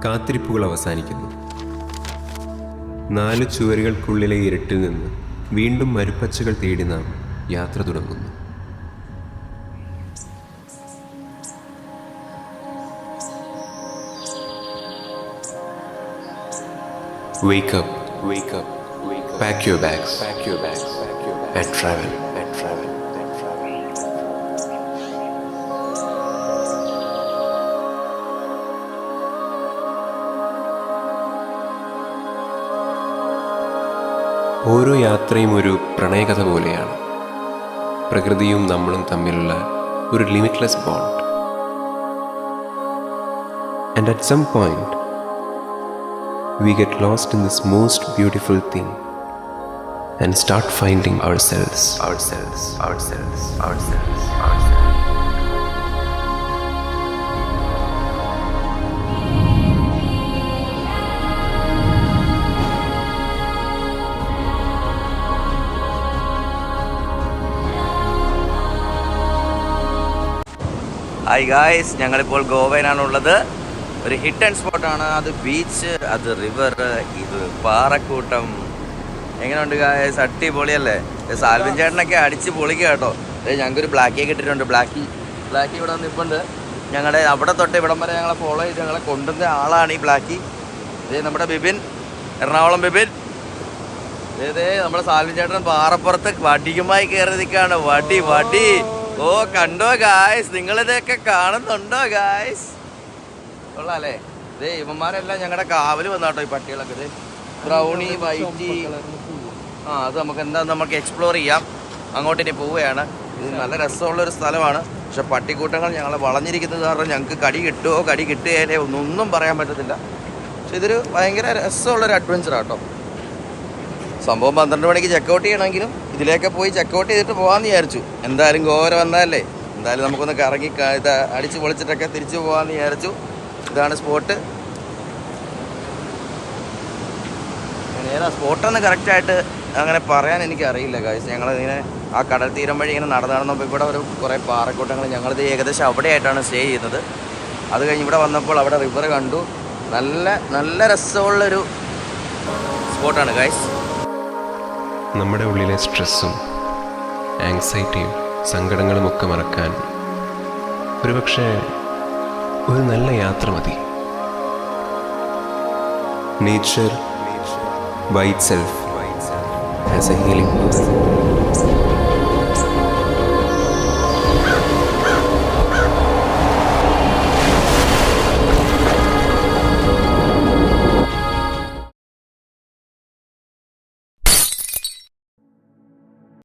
കാത്തിരിപ്പുകൾ അവസാനിക്കുന്നു. 4 ചുവരുകൾക്കുള്ളിലെ ഇരുട്ടിൽ നിന്ന് വീണ്ടും മരുപ്പച്ചകൾ തേടി നാം യാത്ര തുടങ്ങുന്നു. Wake up, wake up, wake up. Pack your bags, pack your bags, pack your bags, and travel, and travel, and travel. ഓരോ യാത്രയും ഒരു പ്രണയകഥ പോലെയാണ്. പ്രകൃതിയും നമ്മളും തമ്മിലുള്ള ഒരു limitless bond. And at some point we get lost in this most beautiful thing and start finding ourselves. Hi guys, ഞങ്ങളിപ്പോൾ ഗോവയിലാണുള്ളത്. ഒരു ഹിറ്റ് ആൻഡ് സ്പോട്ടാണ്. അത് ബീച്ച്, അത് റിവർ, ഇത് പാറക്കൂട്ടം. എങ്ങനെയുണ്ട് ഗായ്സ്? അടിപൊളിയല്ലേ? സാൽവിൻ ചേട്ടനൊക്കെ അടിച്ച് പൊളിക്കുക കേട്ടോ. ഞങ്ങൾക്കൊരു ബ്ലാക്കിയെ കിട്ടിയിട്ടുണ്ട്. ബ്ലാക്കി ഇവിടെ നിൽപ്പുണ്ട്. ഞങ്ങളുടെ അവിടെ തൊട്ട് ഇവിടം വരെ ഞങ്ങളെ ഫോളോ ചെയ്ത് ഞങ്ങളെ കൊണ്ടുവന്ന ആളാണ് ഈ ബ്ലാക്കി. ഇതേ നമ്മുടെ ബിബിൻ, എറണാകുളം ബിബിൻ. ഇതേ നമ്മുടെ സാൽവിൻ ചേട്ടൻ പാറപ്പുറത്ത് വടിയുമായി കയറി നിൽക്കുകയാണ്. വടി. ഓ കണ്ടോ ഗായ്സ്? നിങ്ങളിതൊക്കെ കാണുന്നുണ്ടോ ഗായ്സ്? കൊള്ളാല്ലേ? ഇതേ ഇവന്മാരെല്ലാം ഞങ്ങളുടെ കാവല് വന്നാട്ടോ ഈ പട്ടികളൊക്കെ. ഇത് ബ്രൗണി, വൈറ്റി. അത് നമുക്ക് എക്സ്പ്ലോർ ചെയ്യാം. അങ്ങോട്ട് ഇനി പോവുകയാണ്. ഇത് നല്ല രസമുള്ളൊരു സ്ഥലമാണ്. പക്ഷെ പട്ടിക്കൂട്ടങ്ങൾ ഞങ്ങളെ വളഞ്ഞിരിക്കുന്നത് കാരണം ഞങ്ങൾക്ക് കടി കിട്ടുകയില്ലേ ഒന്നും പറയാൻ പറ്റത്തില്ല. പക്ഷെ ഇതൊരു ഭയങ്കര രസമുള്ളൊരു അഡ്വഞ്ചറാണ് കേട്ടോ. സംഭവം 12 മണിക്ക് ചെക്കൗട്ട് ചെയ്യണമെങ്കിലും ഇതിലേക്ക് പോയി ചെക്കൗട്ട് ചെയ്തിട്ട് പോകാമെന്ന് വിചാരിച്ചു. എന്തായാലും ഗോവ വന്നാലേ, എന്തായാലും നമുക്കൊന്ന് കറങ്ങി അടിച്ച് പൊളിച്ചിട്ടൊക്കെ തിരിച്ചു പോകാമെന്ന് വിചാരിച്ചു. ഇതാണ് സ്പോട്ട്. ഏതാ സ്പോട്ടെന്ന് കറക്റ്റായിട്ട് അങ്ങനെ പറയാൻ എനിക്കറിയില്ല ഗായ്സ്. ഞങ്ങളിങ്ങനെ ആ കടൽ തീരം വഴി ഇങ്ങനെ നടന്നപ്പോൾ ഇവിടെ കുറേ പാറക്കൂട്ടങ്ങൾ, ഞങ്ങളിത് ഏകദേശം അവിടെയായിട്ടാണ് സ്റ്റേ ചെയ്യുന്നത്. അത് കഴിഞ്ഞ് ഇവിടെ വന്നപ്പോൾ അവിടെ റിവർ കണ്ടു. നല്ല രസമുള്ളൊരു സ്പോട്ടാണ് ഗായ്സ്. നമ്മുടെ ഉള്ളിലെ സ്ട്രെസ്സും ആങ്സൈറ്റിയും സങ്കടങ്ങളും ഒക്കെ മറക്കാൻ ഒരുപക്ഷെ ഒരു നല്ല യാത്ര മതി. Nature by itself has a healing power.